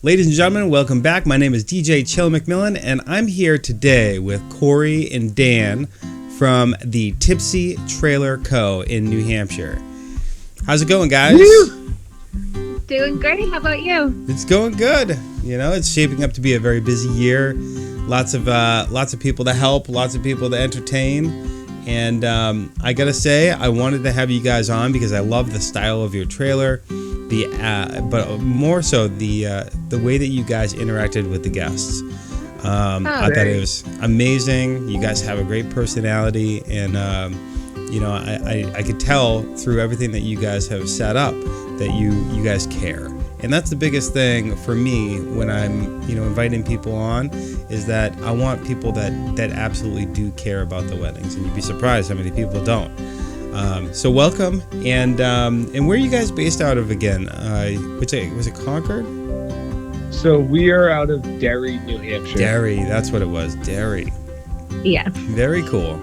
Ladies and gentlemen, welcome back. My name is DJ Chillin McMillin, and I'm here today with Cori and Dan from the Tipsy Trailer Co. in New Hampshire. How's it going, guys? Woo! Doing great. How about you? It's going good. You know, it's shaping up to be a very busy year. Lots of people to help, lots of people to entertain. And I gotta say, I wanted to have you guys on because I love the style of your trailer, but more so the way that you guys interacted with the guests. I thought it was amazing. You guys have a great personality, and I could tell through everything that you guys have set up that you guys care. And that's the biggest thing for me when I'm, inviting people on, is that I want people that absolutely do care about the weddings. And you'd be surprised how many people don't. So welcome. And where are you guys based out of again? Was it Concord? So we are out of Derry, New Hampshire. Derry, that's what it was. Derry. Yeah. Very cool.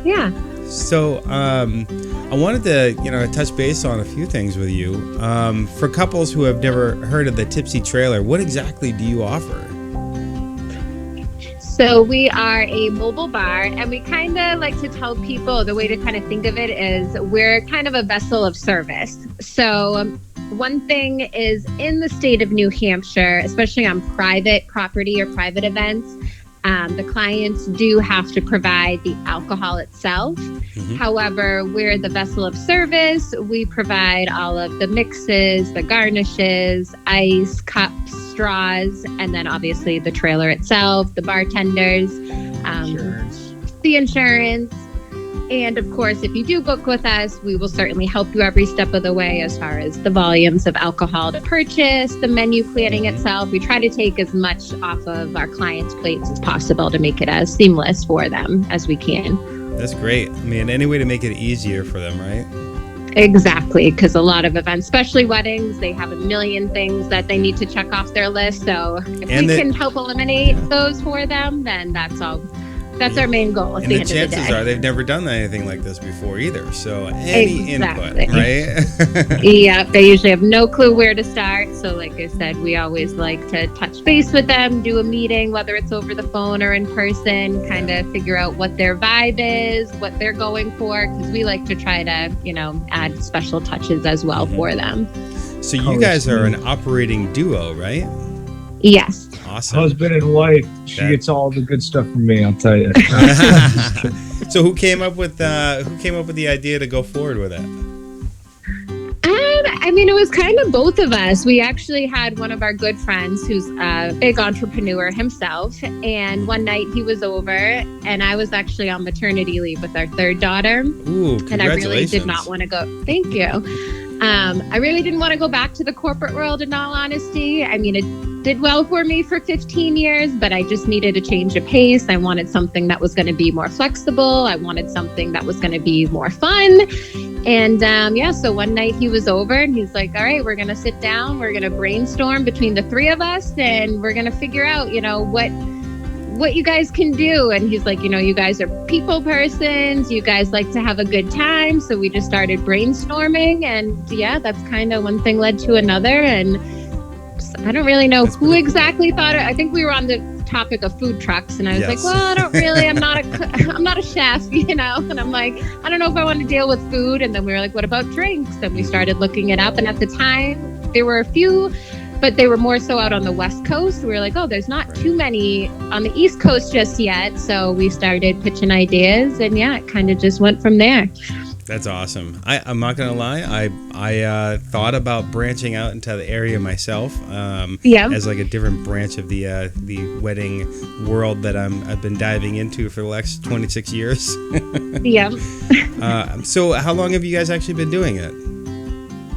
Yeah. So I wanted to, touch base on a few things with you. For couples who have never heard of the Tipsy Trailer, what exactly do you offer? So we are a mobile bar, and we kind of like to tell people, the way to kind of think of it is we're kind of a vessel of service. So one thing is, in the state of New Hampshire, especially on private property or private events, the clients do have to provide the alcohol itself. Mm-hmm. However, we're the vessel of service. We provide all of the mixes, the garnishes, ice, cups, straws, and then obviously the trailer itself, the bartenders, the insurance. And of course, if you do book with us, we will certainly help you every step of the way as far as the volumes of alcohol to purchase, the menu planning itself. We try to take as much off of our clients' plates as possible to make it as seamless for them as we can. That's great. I mean, any way to make it easier for them, right? Exactly, because a lot of events, especially weddings, they have a million things that they need to check off their list. So if we can help eliminate those for them, then that's all. That's our main goal at the end of the day. And the chances are they've never done anything like this before either. So any input, right? Yeah, they usually have no clue where to start. So like I said, we always like to touch base with them, do a meeting, whether it's over the phone or in person, kind of figure out what their vibe is, what they're going for, because we like to try to, add special touches as well for them. So you guys are an operating duo, right? Yes. Awesome. Husband and wife. She gets all the good stuff from me, I'll tell you. So who came up with the idea to go forward with it? It was kind of both of us. We actually had one of our good friends who's a big entrepreneur himself. And one night he was over, and I was actually on maternity leave with our third daughter. Ooh, congratulations. And I really did not want to go. Thank you. I really didn't want to go back to the corporate world, in all honesty. It did well for me for 15 years, but I just needed a change of pace. I wanted something that was going to be more flexible. I wanted something that was going to be more fun. And so one night he was over and he's like, all right, we're going to sit down. We're going to brainstorm between the three of us, and we're going to figure out, what you guys can do. And he's like, you guys are people persons, you guys like to have a good time. So we just started brainstorming, and that's kind of one thing led to another. And I don't really know who exactly thought it. I think we were on the topic of food trucks, and I was like, well, I don't really, I'm not a chef, and I'm like, I don't know if I want to deal with food. And then we were like, what about drinks? And we started looking it up, and at the time there were a few, but they were more so out on the West Coast. We were like, there's not too many on the East Coast just yet. So we started pitching ideas, and it kind of just went from there. That's awesome. I'm not gonna lie. I thought about branching out into the area myself. As like a different branch of the wedding world that I've been diving into for the last 26 years. Yeah. So how long have you guys actually been doing it?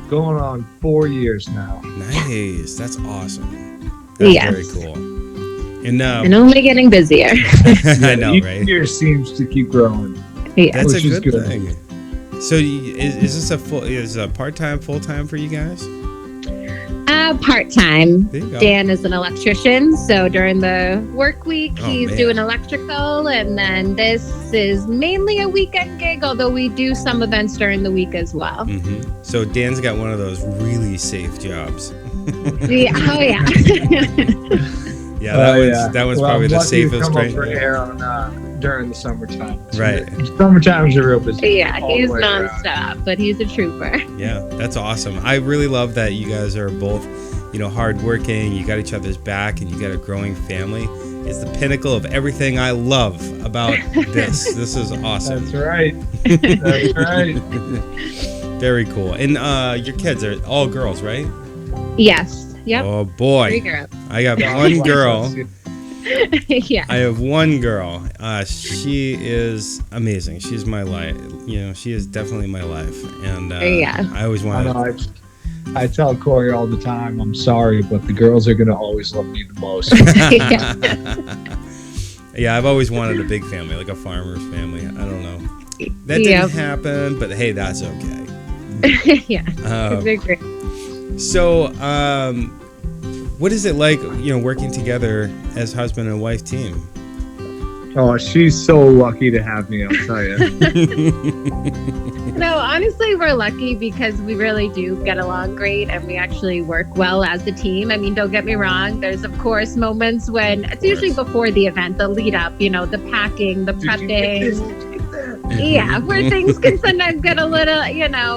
Going on 4 years now. Nice. That's awesome. That's very cool. And only getting busier. I know, right? Each year seems to keep growing. Yeah. That's a good thing. So is this a part-time, full-time for you guys? Part-time. Dan is an electrician, so during the work week, he's doing electrical, and then this is mainly a weekend gig, although we do some events during the week as well. Mm-hmm. So Dan's got one of those really safe jobs. Yeah, oh yeah. Yeah, that one's probably the safest right right there during the summertime. Right. Summertime's a real busy. Yeah, he's nonstop, but he's a trooper. Yeah, that's awesome. I really love that you guys are both, hardworking. You got each other's back, and you got a growing family. It's the pinnacle of everything I love about this. This is awesome. That's right. That's right. Very cool. And your kids are all girls, right? Yes. Yep. Oh boy. 3 girls. I got one girl. Yeah. I have one girl. She is amazing. She's my life. She is definitely my life. And I always wanted. I tell Cori all the time, I'm sorry, but the girls are going to always love me the most. Yeah, I've always wanted a big family, like a farmer's family. I don't know. That didn't happen, but hey, that's okay. Yeah. They're great. So, what is it like, working together as husband and wife team? Oh, she's so lucky to have me, I'll tell you. No, honestly, we're lucky because we really do get along great and we actually work well as a team. I mean, don't get me wrong. There's, of course, moments when it's usually before the event, the lead up, the packing, the prepping. Yeah, where things can sometimes get a little,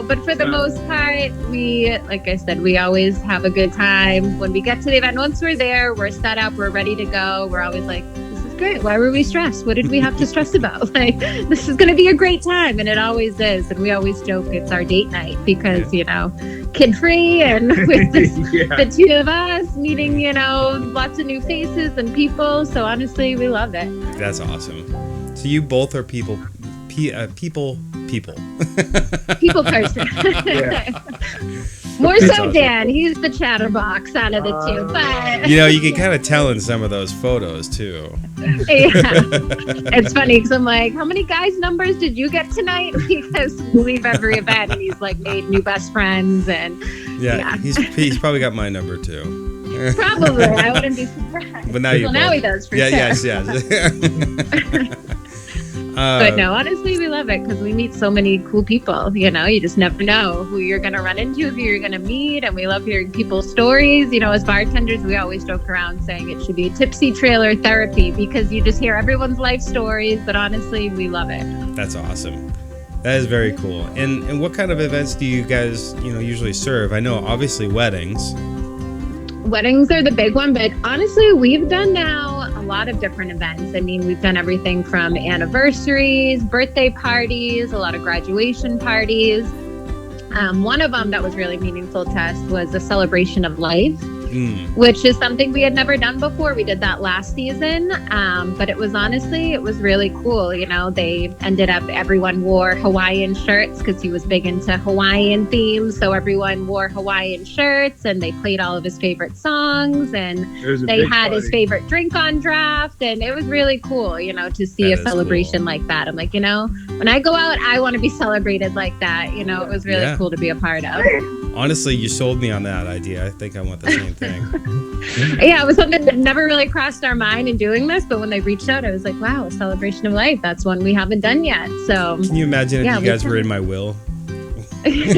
but for the most part, like I said, we always have a good time. When we get to the event, once we're there, we're set up, we're ready to go. We're always like, great. Why were we stressed? What did we have to stress about? Like, this is going to be a great time. And it always is. And we always joke it's our date night because, kid free and with the two of us meeting, lots of new faces and people. So honestly, we love it. That's awesome. So you both are people people person. More so awesome. Dan, he's the chatterbox out of the two, but you can kind of tell in some of those photos too. Yeah, it's funny because I'm like, how many guys' numbers did you get tonight? Because we leave every event and he's like made new best friends and he's probably got my number too. Probably, I wouldn't be surprised. But now he does for sure. Yes. But no, honestly, we love it because we meet so many cool people. You just never know who you're going to run into, who you're going to meet. And we love hearing people's stories. As bartenders, we always joke around saying it should be Tipsy Trailer Therapy because you just hear everyone's life stories. But honestly, we love it. That's awesome. That is very cool. And what kind of events do you guys, usually serve? I know, obviously, weddings. Weddings are the big one, but honestly, we've done now a lot of different events. I mean, we've done everything from anniversaries, birthday parties, a lot of graduation parties. One of them that was really meaningful to us was a celebration of life, which is something we had never done before. We did that last season, but it was really cool. They ended up, everyone wore Hawaiian shirts because he was big into Hawaiian themes. So everyone wore Hawaiian shirts and they played all of his favorite songs and they had his favorite drink on draft. And it was really cool, to see a celebration like that. I'm like, when I go out, I want to be celebrated like that. It was really cool to be a part of. Honestly, you sold me on that idea. I think I want the same thing. Yeah, it was something that never really crossed our mind in doing this, but when they reached out, I was like, wow, a celebration of life. That's one we haven't done yet. So can you imagine if you guys were in my will? These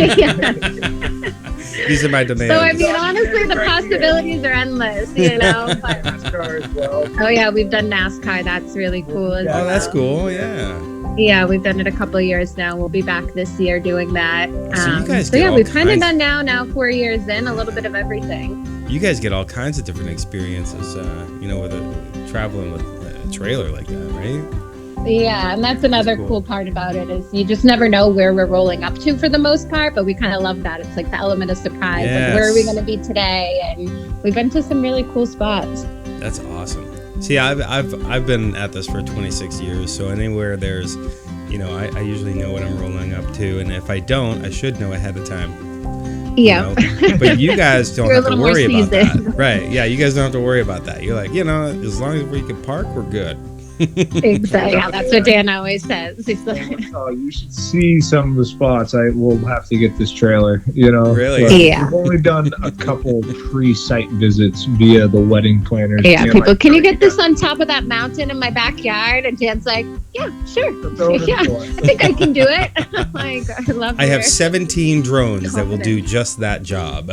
are my demands. So I mean, honestly, the possibilities are endless, But, NASCAR as well. Oh yeah, we've done NASCAR. That's really cool. Oh, that's cool. Yeah. Yeah, we've done it a couple of years now. We'll be back this year doing that. So you guys we've kind of done now 4 years in, a little bit of everything. You guys get all kinds of different experiences, with traveling with a trailer like that, right? Yeah, and that's another cool part about it is you just never know where we're rolling up to for the most part, but we kind of love that. It's like the element of surprise. Yes. Like, where are we going to be today? And we've been to some really cool spots. That's awesome. See, I've been at this for 26 years, so anywhere there's, I usually know what I'm rolling up to, and if I don't, I should know ahead of time. Yeah. But you guys don't have to worry about that. seasoned. Right. Yeah, you guys don't have to worry about that. You're like, as long as we can park, we're good. Exactly. Yeah, that's what Dan always says. He's like, Oh, you should see some of the spots. I will have to get this trailer. You know, Really? But Yeah. We've only done a couple pre-site visits via the wedding planners. yeah, You know, people, like, can you get this on top of that mountain in my backyard? And Dan's like, yeah, sure. throw it in Yeah, the door. I think I can do it. I'm like, I love I have your- 17 drones that will do just that job.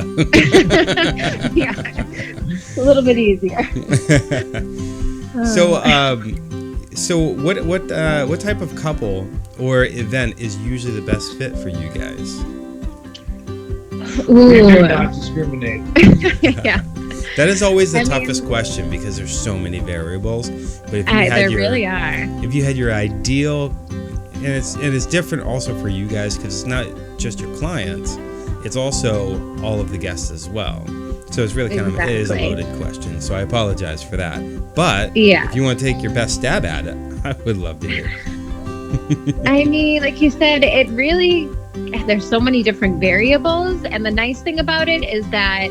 yeah, a little bit easier. So what type of couple or event is usually the best fit for you guys? We do Ooh. not discriminate. Yeah, That is always the I mean- toughest question because there's so many variables. But if you there had your really are. if you had your ideal, and it's different also for you guys because it's not just your clients, it's also all of the guests as well. So it's really kind of, it is a Exactly. loaded question. So I apologize for that. But Yeah. if you want to take your best stab at it, I would love to hear. I mean, like you said, it really, there's so many different variables. And the nice thing about it is that,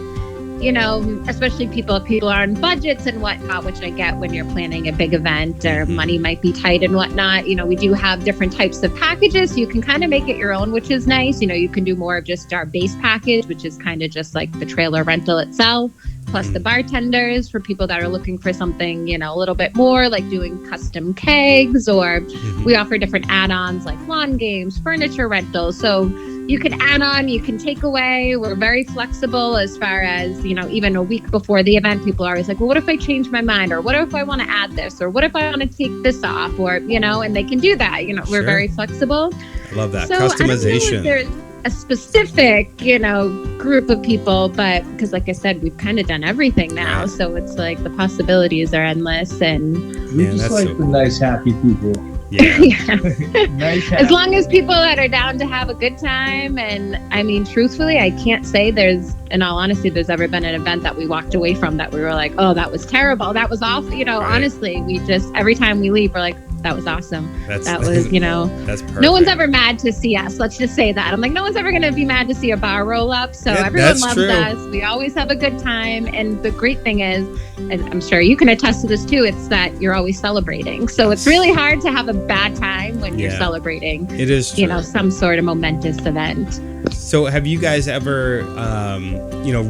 you know, especially people are on budgets and whatnot, which I get when you're planning a big event or money might be tight and whatnot. You know, we do have different types of packages. So you can kind of make it your own, which is nice. You know, you can do more of just our base package, which is kind of just like the trailer rental itself, plus the bartenders for people that are looking for something, you know, a little bit more like doing custom kegs, or we offer different add-ons like lawn games, furniture rentals. So you can add on, you can take away. We're very flexible as far as, you know, even a week before the event, people are always like, well, what if I change my mind? Or what if I want to add this? Or what if I want to take this off? Or, you know, and they can do that. You know, we're Sure. very flexible. I love that. So I don't know if Customization. there's a specific, you know, group of people, but because like I said, we've kind of done everything now. Right. So it's like the possibilities are endless. And We Man, just that's like so the cool. nice, happy people. Yeah. yeah. Nice, As long as people that are down to have a good time. And I mean, truthfully, I can't say in all honesty, there's ever been an event that we walked away from that we were like, oh, that was terrible. That was awful. You know, Right. honestly, we just, every time we leave, we're like, that was awesome. That's That was, you know, that's perfect. no one's ever mad to see us. Let's just say that. I'm like, no one's ever going to be mad to see a bar roll up. So Yeah, everyone that's loves true. us. We always have a good time. And the great thing is, and I'm sure you can attest to this too, it's that you're always celebrating. So it's really hard to have a bad time when you're Yeah. celebrating, It is true. you know, some sort of momentous event. So have you guys ever,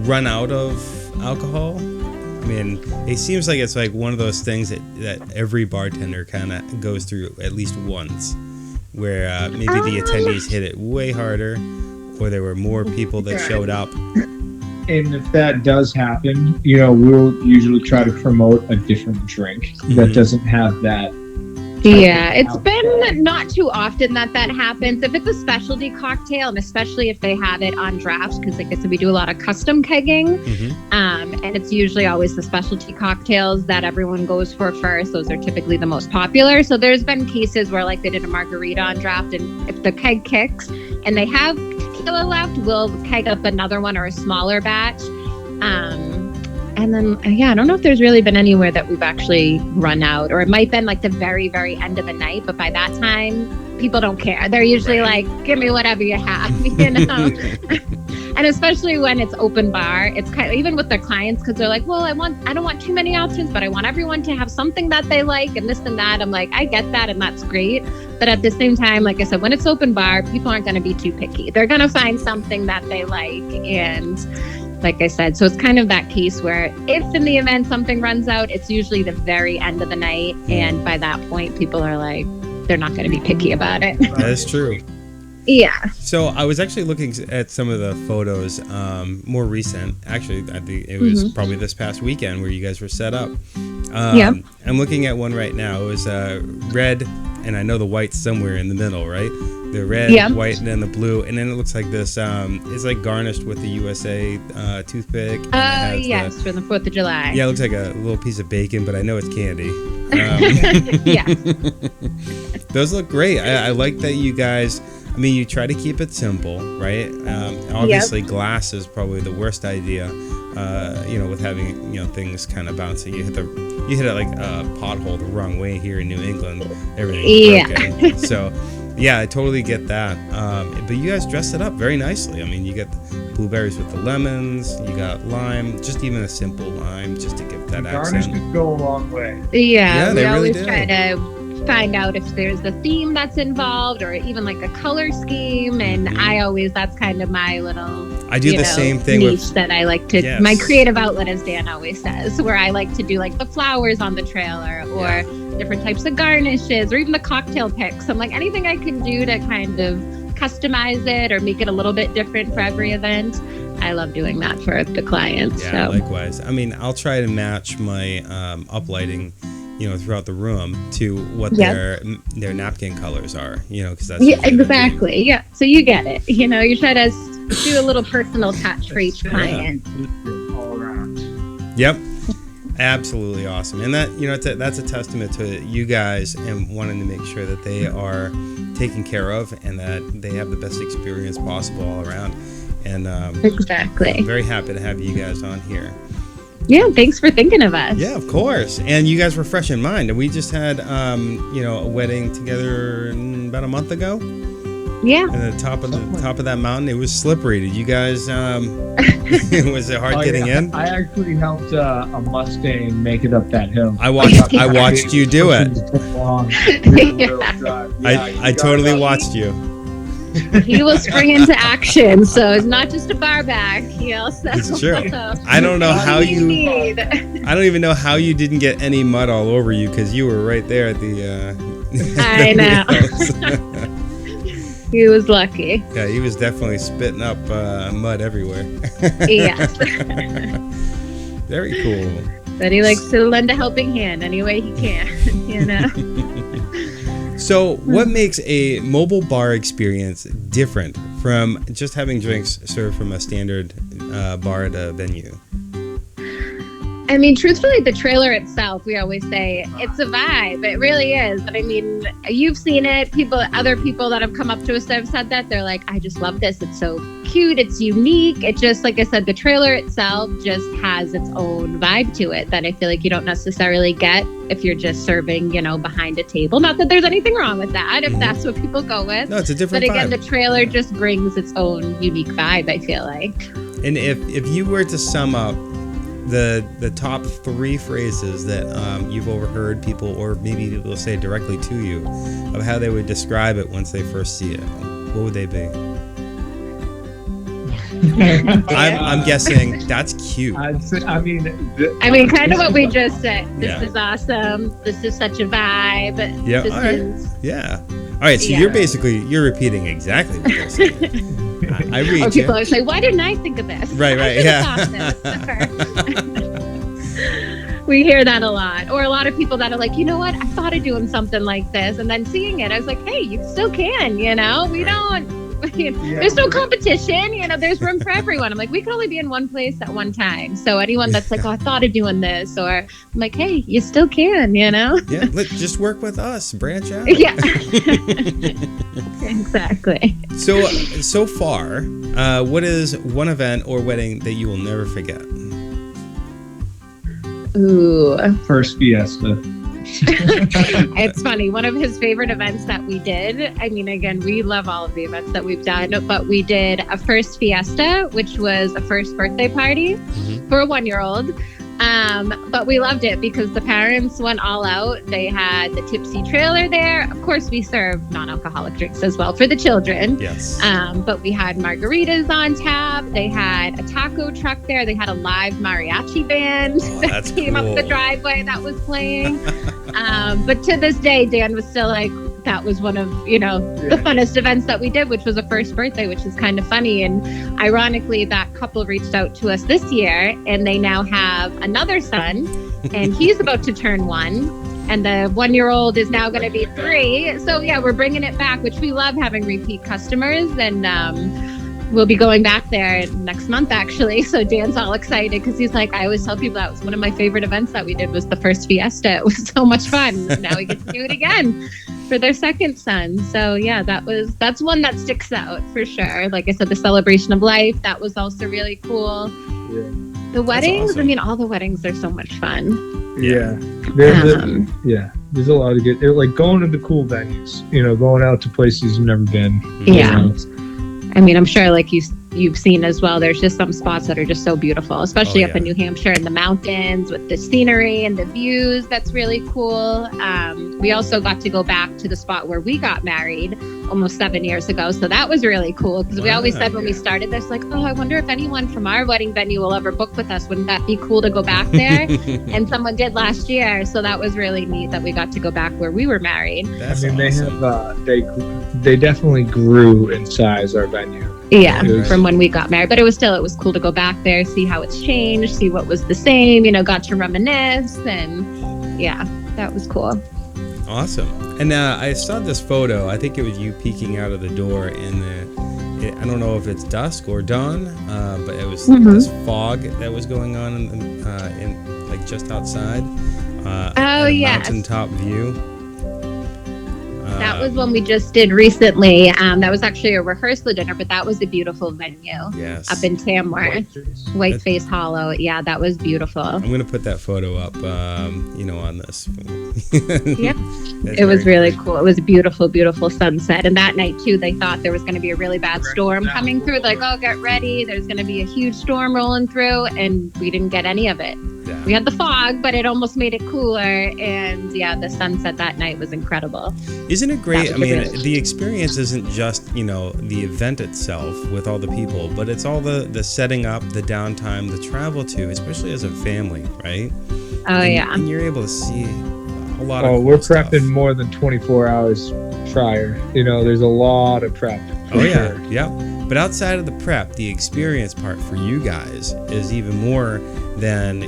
run out of alcohol? I mean, it seems like it's like one of those things that every bartender kind of goes through at least once, where maybe the attendees hit it way harder, or there were more people that showed up. And if that does happen, you know, we'll usually try to promote a different drink that Mhm. doesn't have that. Yeah, it's been not too often that happens. If it's a specialty cocktail, and especially if they have it on draft, because like I said, we do a lot of custom kegging, and it's usually always the specialty cocktails that everyone goes for first. Those are typically the most popular. So there's been cases where like they did a margarita on draft, and if the keg kicks and they have tequila left, we'll keg up another one or a smaller batch. And then, yeah, I don't know if there's really been anywhere that we've actually run out, or it might have been like the very, very end of the night. But by that time, people don't care. They're usually like, give me whatever you have, you know? And especially when it's open bar, it's kind of, even with their clients, because they're like, well, I don't want too many options, but I want everyone to have something that they like and this and that. I'm like, I get that. And that's great. But at the same time, like I said, when it's open bar, people aren't going to be too picky. They're going to find something that they like. And like I said, so it's kind of that case where if in the event something runs out, it's usually the very end of the night. And by that point, people are like, they're not going to be picky about it. That is true. Yeah. So I was actually looking at some of the photos, more recent. Actually, I think it was probably this past weekend where you guys were set up. Yeah. I'm looking at one right now. It was red, and I know the white's somewhere in the middle, right? The red, Yeah. white, and then the blue, and then it looks like this. It's like garnished with the USA toothpick. and it has Yes, from the 4th of July. yeah, it looks like a little piece of bacon, but I know it's candy. Yeah. Those look great. I like that you guys. I mean, you try to keep it simple, right? Obviously, glass is probably the worst idea. With having things kind of bouncing. You hit it like a pothole the wrong way here in New England. Everything's broken. So, yeah, I totally get that. But you guys dressed it up very nicely. I mean, you got the blueberries with the lemons. You got lime, just even a simple lime, just to give that Garnishes accent. go a long way. Yeah, they we really always do. try to find out if there's a theme that's involved or even like a color scheme. And that's kind of my little I do the same thing niche with that I like to, Yes. my creative outlet, as Dan always says, where I like to do like the flowers on the trailer or different types of garnishes or even the cocktail picks. I'm like, anything I can do to kind of customize it or make it a little bit different for every event. I love doing that for the clients. Yeah, So. likewise. I mean, I'll try to match my uplighting, throughout the room to what their napkin colors are, because that's exactly. Yeah, so you get it. You try to do a little personal touch for each client. All around. Yep. Absolutely awesome. And that, that's a testament to you guys and wanting to make sure that they are taken care of and that they have the best experience possible all around. And Exactly. I'm very happy to have you guys on here. Yeah, thanks for thinking of us. Yeah, of course. And you guys were fresh in mind. And we just had, a wedding together about a month ago. Yeah. At the top of that mountain, it was slippery. Did you guys? Was it hard getting in? I actually helped a Mustang make it up that hill. I watched you do it. I totally watched you. He will spring into action, so it's not just a bar back. He also. It's true. I don't know how you. I don't even know how you didn't get any mud all over you because you were right there at the. I know. He was lucky. Yeah, he was definitely spitting up mud everywhere. Yes. Very cool. But he likes to lend a helping hand any way he can, So, what makes a mobile bar experience different from just having drinks served from a standard bar at a venue? I mean, truthfully, the trailer itself, we always say it's a vibe. It really is. But I mean, you've seen it. Other people that have come up to us that have said that, they're like, I just love this. It's so cute. It's unique. It just, like I said, the trailer itself just has its own vibe to it that I feel like you don't necessarily get if you're just serving, behind a table. Not that there's anything wrong with that, if that's what people go with. No, it's a different vibe. But again, vibe. the trailer just brings its own unique vibe, I feel like. And if you were to sum up the top 3 phrases that you've overheard people, or maybe people say directly to you, of how they would describe it once they first see it, what would they be? I'm guessing that's cute. I mean, kind of what we just said. This is awesome. This is such a vibe. Yeah. This All right. Yeah. All right. So you're repeating exactly what they're saying. I read or people you. always say, "Why didn't I think of this?" Right. Yeah. We hear that a lot, or a lot of people that are like, you know what? I thought of doing something like this, and then seeing it, I was like, hey, you still can. We don't. There's no competition. There's room for everyone. I'm like, we can only be in one place at one time. So anyone that's like, oh, I thought of doing this, or I'm like, hey, you still can. Yeah. Just work with us. Branch out. Yeah. Exactly. So far, what is one event or wedding that you will never forget? Ooh. First fiesta. It's funny. One of his favorite events that we did, I mean, again, we love all of the events that we've done, but we did a first fiesta, which was a first birthday party for a 1-year-old. But we loved it because the parents went all out. They had the Tipsy Trailer there. Of course, we served non-alcoholic drinks as well for the children. Yes. But we had margaritas on tap. They had a taco truck there. They had a live mariachi band that came up the driveway that was playing. But to this day, Dan was still like, that was one of, the funnest events that we did, which was a first birthday, which is kind of funny. And ironically, that couple reached out to us this year, and they now have another son, and he's about to turn 1. And the 1-year-old is now going to be 3. So yeah, we're bringing it back, which we love having repeat customers. And we'll be going back there next month, actually. So Dan's all excited because he's like, I always tell people that was one of my favorite events that we did was the first fiesta. It was so much fun. Now we get to do it again for their second son. So yeah, that's one that sticks out for sure. Like I said, the celebration of life, that was also really cool. Yeah. The weddings, awesome. I mean, all the weddings are so much fun. Yeah. There's a lot of good, like going to the cool venues, going out to places you've never been. Yeah. I mean, I'm sure like you've seen as well. There's just some spots that are just so beautiful, especially up in New Hampshire in the mountains with the scenery and the views. That's really cool. We also got to go back to the spot where we got married almost 7 years ago. So that was really cool because we always said when we started this, like, oh, I wonder if anyone from our wedding venue will ever book with us. Wouldn't that be cool to go back there? And someone did last year. So that was really neat that we got to go back where we were married. That's they awesome. have they definitely grew in size, our venue. Yeah, from when we got married. But it was cool to go back there, see how it's changed, see what was the same, got to reminisce. And yeah, that was cool. Awesome. And I saw this photo. I think it was you peeking out of the door I don't know if it's dusk or dawn, but it was this fog that was going on in like just outside. Mountaintop view. That was one we just did recently. That was actually a rehearsal dinner, but that was a beautiful venue. Yes. Up in Tamworth. Whiteface Hollow. Yeah, that was beautiful. I'm going to put that photo up, on this. Yeah. It was really cool. It was a beautiful, beautiful sunset. And that night, too, they thought there was going to be a really bad storm coming through. Like, oh, get ready. There's going to be a huge storm rolling through. And we didn't get any of it. Yeah. We had the fog, but it almost made it cooler. And yeah, the sunset that night was incredible. Isn't it great? I mean, the experience isn't just, the event itself with all the people, but it's all the setting up, the downtime, the travel too, especially as a family, right? And you're able to see a lot of cool we're stuff. prepping more than 24 hours prior. There's a lot of prep. Sure. Yeah. But outside of the prep, the experience part for you guys is even more than,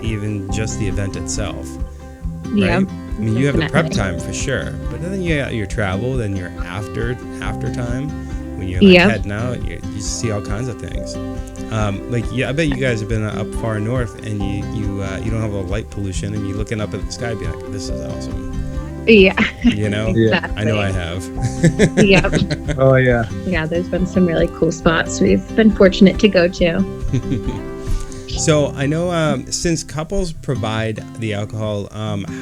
even just the event itself. Right? Yeah. I mean, you have the prep time for sure, but then you got your travel, then your after time when you're heading out, you see all kinds of things. I bet you guys have been up far north, and you don't have a light pollution, and you're looking up at the sky, be like, "This is awesome." Yeah. Exactly. I know I have. Yep. Oh yeah. Yeah, there's been some really cool spots we've been fortunate to go to. So I know since couples provide the alcohol,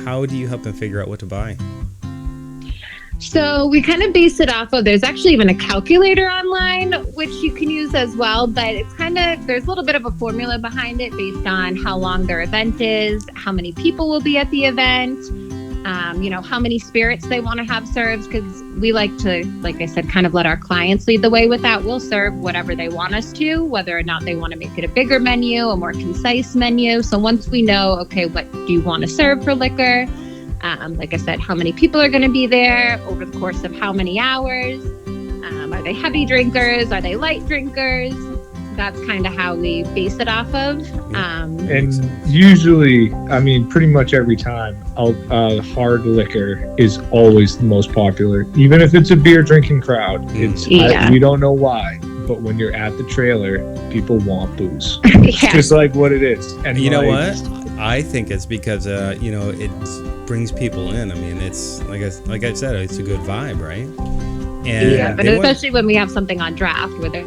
how do you help them figure out what to buy? So we kind of base it off of, there's actually even a calculator online, which you can use as well, but it's there's a little bit of a formula behind it based on how long their event is, how many people will be at the event, how many spirits they want to have served, because we like to, like I said, kind of let our clients lead the way with that. We'll serve whatever they want us to, whether or not they want to make it a bigger menu, a more concise menu. So once we know, okay, what do you want to serve for liquor? Like I said, how many people are going to be there over the course of how many hours? Are they heavy drinkers? Are they light drinkers? That's kind of how we base it off of. And usually, pretty much every time, hard liquor is always the most popular. Even if it's a beer drinking crowd, we don't know why, but when you're at the trailer, people want booze. It's just like what it is. And you know what? I think it's because it brings people in. I mean, it's like I said, it's a good vibe, right? And but especially when we have something on draft where they're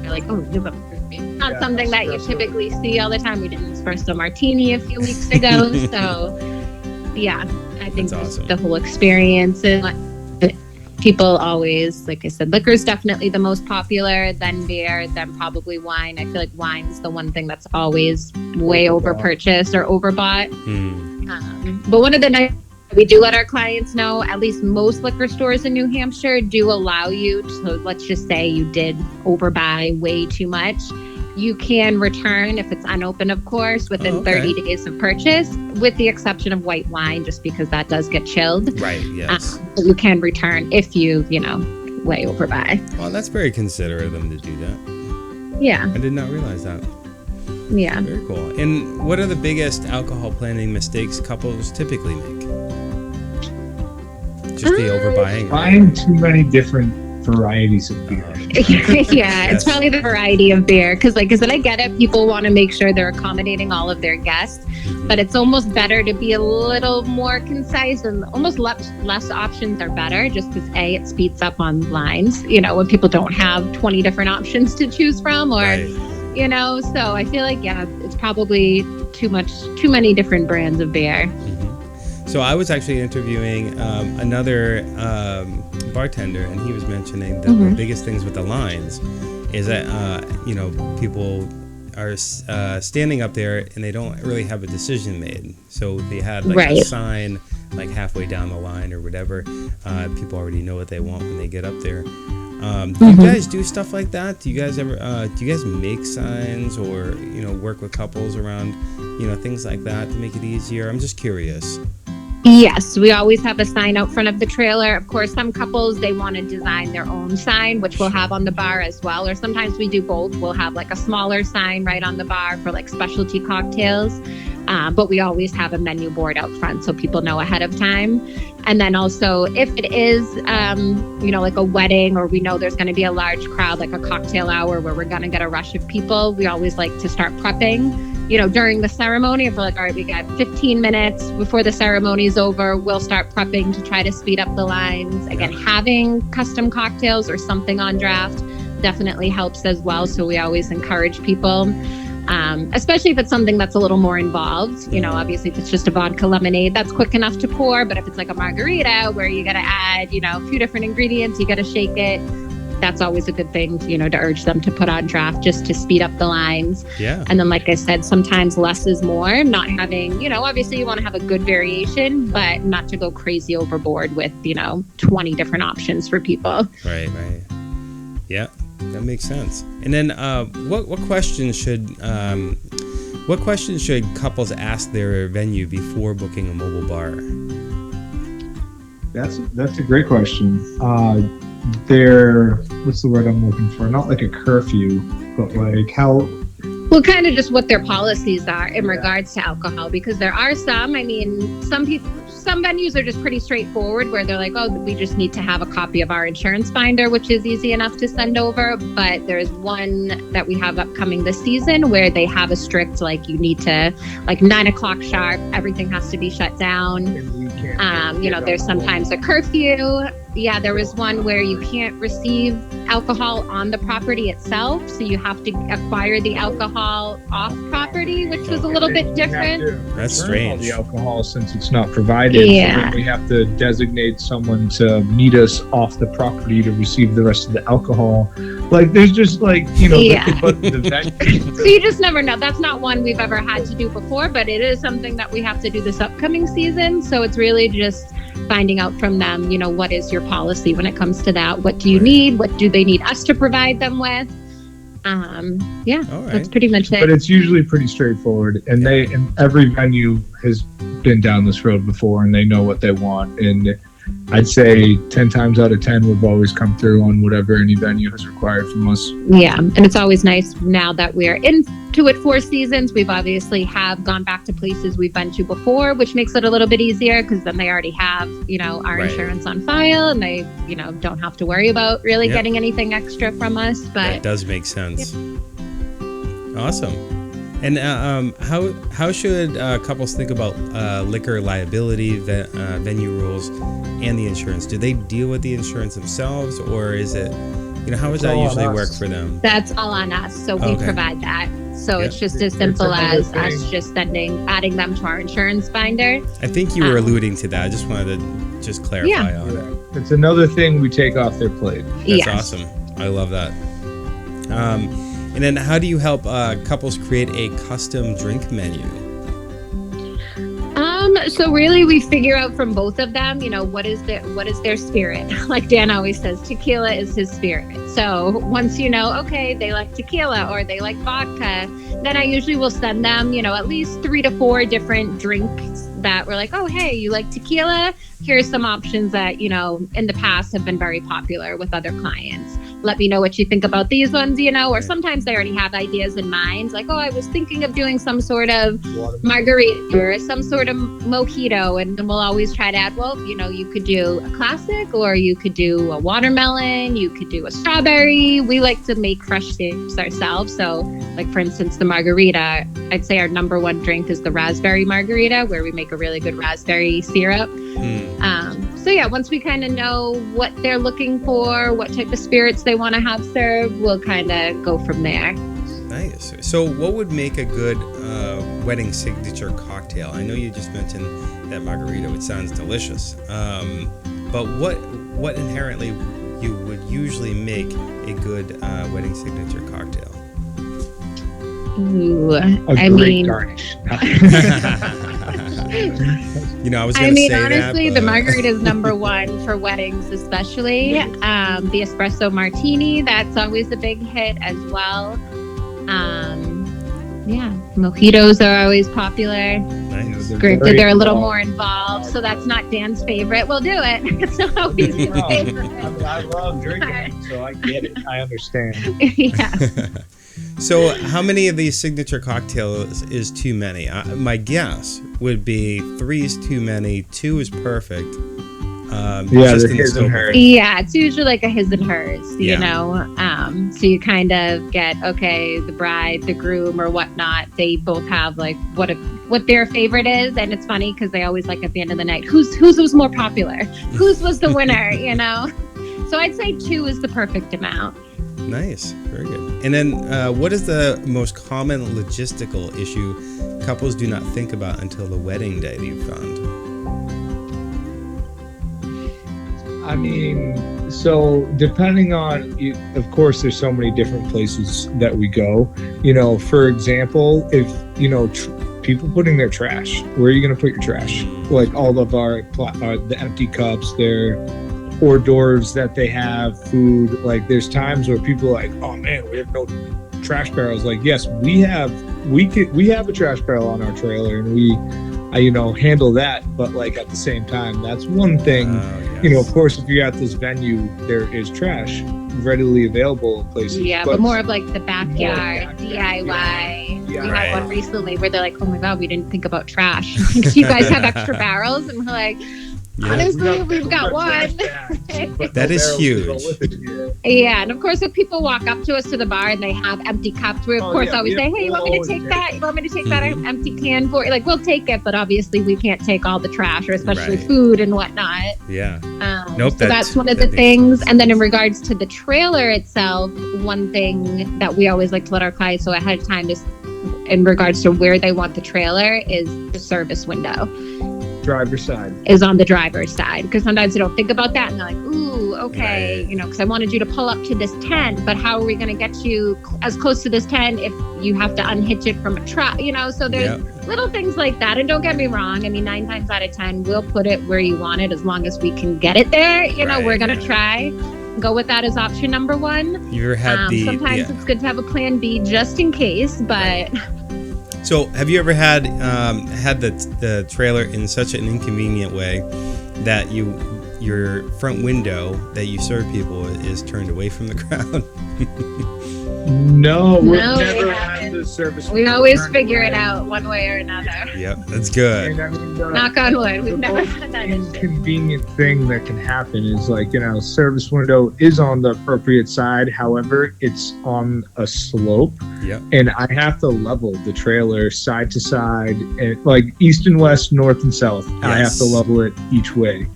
like, oh, not something that you typically see all the time. We did an espresso martini a few weeks ago. So I think awesome. The whole experience, and people always, like I said, liquor is definitely the most popular, then beer, then probably wine. I feel like wine's the one thing that's always way over purchased or overbought. But one of the nice, we do let our clients know, at least most liquor stores in New Hampshire do allow you to, let's just say you did overbuy way too much. You can return, if it's unopened, of course, within 30 days of purchase, with the exception of white wine, just because that does get chilled. Right, yes. But you can return if you, way overbuy. Well, that's very considerate of them to do that. Yeah. I did not realize that. Yeah. Very cool. And what are the biggest alcohol planning mistakes couples typically make? Just the overbuying? Buying too many different varieties of beer. It's probably the variety of beer, because like I said, I get it, people want to make sure they're accommodating all of their guests, but it's almost better to be a little more concise, and almost less options are better, just because it speeds up on lines, when people don't have 20 different options to choose from, or so I feel like it's probably too many different brands of beer. So I was actually interviewing another bartender, and he was mentioning that the biggest things with the lines is that people are standing up there and they don't really have a decision made. So they had like a sign like halfway down the line or whatever. People already know what they want when they get up there. Do you guys do stuff like that? Do you guys ever do you guys make signs or work with couples around things like that to make it easier? I'm just curious. Yes, we always have a sign out front of the trailer. Of course, some couples, they want to design their own sign, which we'll have on the bar as well. Or sometimes we do both. We'll have like a smaller sign right on the bar for like specialty cocktails. But we always have a menu board out front so people know ahead of time. And then also if it is, like a wedding or we know there's going to be a large crowd, like a cocktail hour where we're going to get a rush of people, we always like to start prepping. During the ceremony, if we're like, all right, we got 15 minutes before the ceremony is over, we'll start prepping to try to speed up the lines. Again, having custom cocktails or something on draft definitely helps as well. So we always encourage people, especially if it's something that's a little more involved. Obviously if it's just a vodka lemonade, that's quick enough to pour. But if it's like a margarita where you got to add, a few different ingredients, you got to shake it. That's always a good thing, to urge them to put on draft just to speed up the lines. Yeah. And then, like I said, sometimes less is more. Not having, obviously you want to have a good variation, but not to go crazy overboard with, 20 different options for people. Right. Yeah, that makes sense. And then what questions should couples ask their venue before booking a mobile bar? That's a great question. What's the word I'm looking for? Not like a curfew, but like how... Well, kind of just what their policies are in regards to alcohol, because there are some venues are just pretty straightforward where they're like, oh, we just need to have a copy of our insurance binder, which is easy enough to send over. But there's one that we have upcoming this season where they have a strict, like you need to, like 9:00 sharp, everything has to be shut down. There's sometimes a curfew. Yeah, there was one where you can't receive alcohol on the property itself. So you have to acquire the alcohol off property, which was a little bit different. That's strange. The alcohol since it's not provided. Yeah. So then we have to designate someone to meet us off the property to receive the rest of the alcohol. Like there's just like, the So you just never know. That's not one we've ever had to do before, but it is something that we have to do this upcoming season. So it's really just finding out from them, what is your policy when it comes to that? What do you need? What do they need us to provide them with? That's pretty much it. But it's usually pretty straightforward, and every venue has been down this road before, and they know what they want. And I'd say 10 times out of 10, we've always come through on whatever any venue has required from us. Yeah, and it's always nice now that we're into it 4 seasons. We've obviously have gone back to places we've been to before, which makes it a little bit easier because then they already have, our insurance on file, and they, don't have to worry about really getting anything extra from us. But that does make sense. Awesome. And how should couples think about liquor liability, venue rules, and the insurance? Do they deal with the insurance themselves, or is it, how does that usually work for them? That's all on us. So we provide that. So it's just as simple as us just adding them to our insurance binder. I think you were alluding to that. I just wanted to just clarify on it. It's another thing we take off their plate. That's awesome. I love that. And then how do you help couples create a custom drink menu? So really we figure out from both of them, what is their spirit? Like Dan always says, tequila is his spirit. So once okay, they like tequila or they like vodka, then I usually will send them, at least 3 to 4 different drinks that we're like, oh, hey, you like tequila? Here's some options that, in the past have been very popular with other clients. Let me know what you think about these ones, or sometimes they already have ideas in mind. Like, oh, I was thinking of doing some sort of margarita or some sort of mojito. And we'll always try to add, you could do a classic, or you could do a watermelon, you could do a strawberry. We like to make fresh shapes ourselves. So like, for instance, the margarita, I'd say our number 1 drink is the raspberry margarita, where we make a really good raspberry syrup. Once we kind of know what they're looking for, what type of spirits they want to have served, we'll kind of go from there. Nice. Nice. So what would make a good wedding signature cocktail? I know you just mentioned that margarita, which sounds delicious. But what inherently you would usually make a good wedding signature cocktail? Ooh, garnish. I was going to say honestly, that, the margarita is number one for weddings, especially. The espresso martini, that's always a big hit as well. Mojitos are always popular. Nice. Granted, they're a little more involved, so that's not Dan's favorite. We'll do it. It's not always his favorite. I love drinking, so I get it. I understand. Yeah. So how many of these signature cocktails is too many? My guess would be 3 is too many, 2 is perfect. The his and hers. Yeah, it's usually like a his and hers, you know. So you kind of get, the bride, the groom, or whatnot. They both have like what their favorite is, and it's funny because they always like at the end of the night, whose was more popular, whose was the winner, you know. So I'd say 2 is the perfect amount. Nice, very good. And then, what is the most common logistical issue couples do not think about until the wedding day that you've found? I mean, so depending on, of course, there's so many different places that we go. For example, if people putting their trash, where are you going to put your trash? Like all of the empty cups, their hors d'oeuvres that they have, food. Like there's times where people are like, oh man, we have no trash barrels. Like, yes, we have a trash barrel on our trailer, and we handle that. But like at the same time, that's one thing. Of course, if you're at this venue, there is trash readily available in places. Yeah, but more of like the backyard DIY. We had one recently where they're like, oh my God, we didn't think about trash. Do you guys have extra barrels? And we're like, honestly, we've got one. That is huge. Yeah, and of course, if people walk up to us to the bar and they have empty cups, we of course always say, hey, you want me to take that? You want me to take that empty can for you? Like, we'll take it, but obviously we can't take all the trash, or especially food and whatnot. Yeah. So that's one of the things. And then in regards to the trailer itself, one thing that we always like to let our clients know ahead of time is, in regards to where they want the trailer, is the service window. Driver's side is on the driver's side, because sometimes they don't think about that and they're like, ooh, okay, because I wanted you to pull up to this tent, but how are we going to get you as close to this tent if you have to unhitch it from a truck, so there's little things like that. And don't get me wrong, I mean, 9 times out of 10 we'll put it where you want it as long as we can get it there. We're going to try go with that as option number 1. You ever had sometimes it's good to have a plan B just in case, but So have you ever had the trailer in such an inconvenient way that your front window that you serve people is turned away from the crowd? No, we've never had the service. We always figure it out one way or another. Yep, that's good. And I mean, knock on wood, we've never had that inconvenient thing that can happen is service window is on the appropriate side. However, it's on a slope. Yep. And I have to level the trailer side to side, and like east and west, north and south. Yes. I have to level it each way.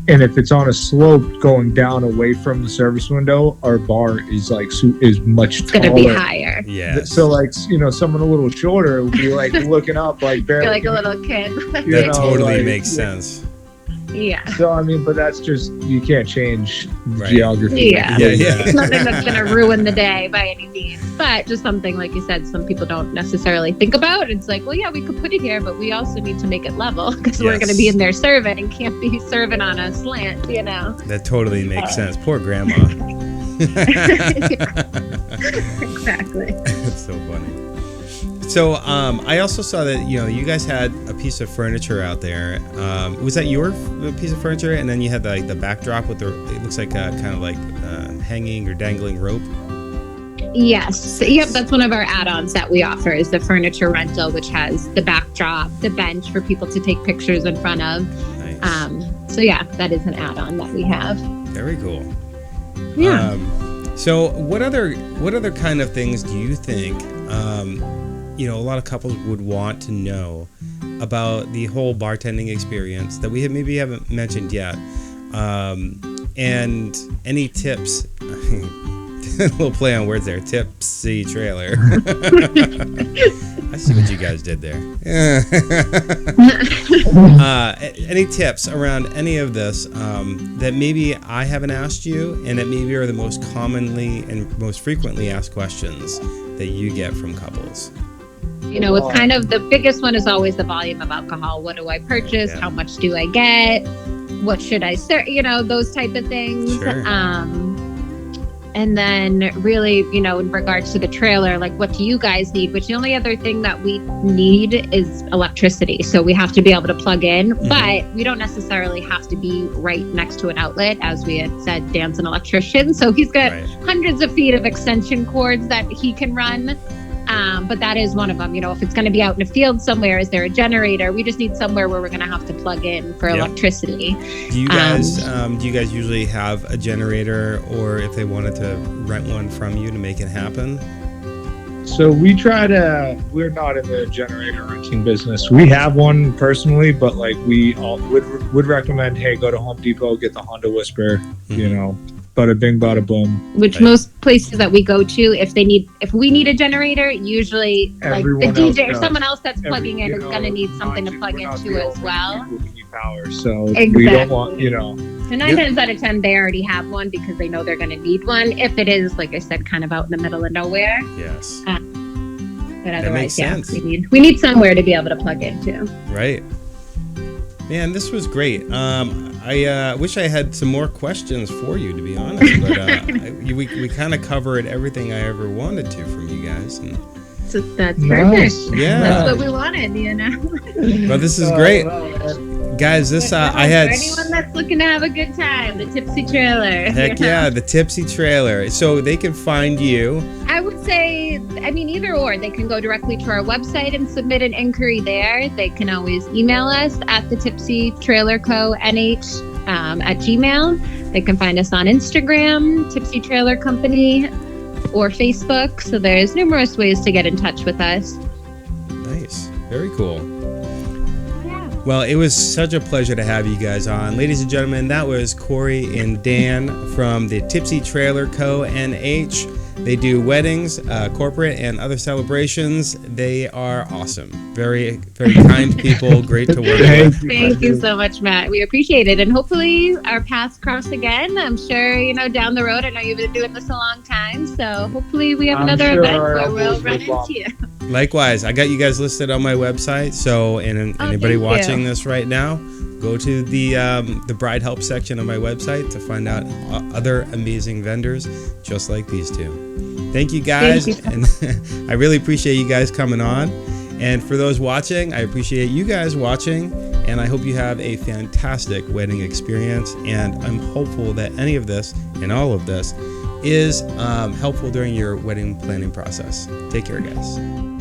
And if it's on a slope going down away from the service window, our bar is much taller. It's going to be higher. Yeah. So someone a little shorter will be looking up barely. You're like a little kid. That totally makes sense. Yeah. So I mean, but that's just, you can't change geography. Yeah. It's nothing that's going to ruin the day by any means, but just something, like you said, some people don't necessarily think about. It's like, well, yeah, we could put it here, but we also need to make it level because we're going to be in there serving and can't be serving on a slant, That totally makes sense. Poor grandma. Exactly. That's so funny. So I also saw that you guys had a piece of furniture out there. Was that your piece of furniture? And then you had the backdrop with it looks like kind of like hanging or dangling rope. Yes. Yep. That's one of our add-ons that we offer, is the furniture rental, which has the backdrop, the bench for people to take pictures in front of. Nice. So yeah, that is an add-on that we have. Very cool. Yeah. So what other kind of things do you think a lot of couples would want to know about the whole bartending experience that we haven't mentioned yet? And any tips little play on words there. Tipsy Trailer. I see what you guys did there. Any tips around any of this that maybe I haven't asked you, and that maybe are the most commonly and most frequently asked questions that you get from couples? It's kind of the biggest one is always the volume of alcohol. What do I purchase? Yeah. How much do I get? What should I serve? Those type of things. Sure. And then really, in regards to the trailer, like what do you guys need? Which the only other thing that we need is electricity. So we have to be able to plug in, but we don't necessarily have to be right next to an outlet. As we had said, Dan's an electrician. So he's got hundreds of feet of extension cords that he can run. But that is one of them. If it's going to be out in a field somewhere, is there a generator? We just need somewhere where we're going to have to plug in for electricity. Do you guys usually have a generator, or if they wanted to rent one from you to make it happen? So we're not in the generator renting business. We have one personally, but like we all would recommend, hey, go to Home Depot, get the Honda Whisper, bada bing, bada boom. Which most places that we go to, if we need a generator, usually everyone like the DJ or someone else that's plugging in is going to need something to plug into as well. We need power, so we don't want, So 9 times out of 10, they already have one because they know they're going to need one. If it is, like I said, kind of out in the middle of nowhere. Yes. But otherwise, that makes sense. we need somewhere to be able to plug into. Right. Man, this was great. I wish I had some more questions for you, to be honest, but we kind of covered everything I ever wanted to from you guys. And so that's perfect. Yeah. That's what we wanted, Well, this is great. Guys, I had... For anyone that's looking to have a good time, the Tipsy Trailer. Heck yeah, the Tipsy Trailer. So they can find you. I would say, either or. They can go directly to our website and submit an inquiry there. They can always email us at the Tipsy Trailer Co. NH at Gmail. They can find us on Instagram, Tipsy Trailer Company, or Facebook. So there's numerous ways to get in touch with us. Nice. Very cool. Well, it was such a pleasure to have you guys on. Ladies and gentlemen, that was Cori and Dan from the Tipsy Trailer Co. NH. They do weddings, corporate, and other celebrations. They are awesome. Very, very kind people. Great to work with. Thank you so much, Matt. We appreciate it. And hopefully our paths cross again. I'm sure, down the road, I know you've been doing this a long time. So hopefully we have another event where we'll run into you. Likewise. I got you guys listed on my website. So anybody watching this right now, go to the bride help section of my website to find out other amazing vendors just like these two. Thank you guys. And I really appreciate you guys coming on. And for those watching, I appreciate you guys watching. And I hope you have a fantastic wedding experience. And I'm hopeful that any of this and all of this is helpful during your wedding planning process. Take care, guys.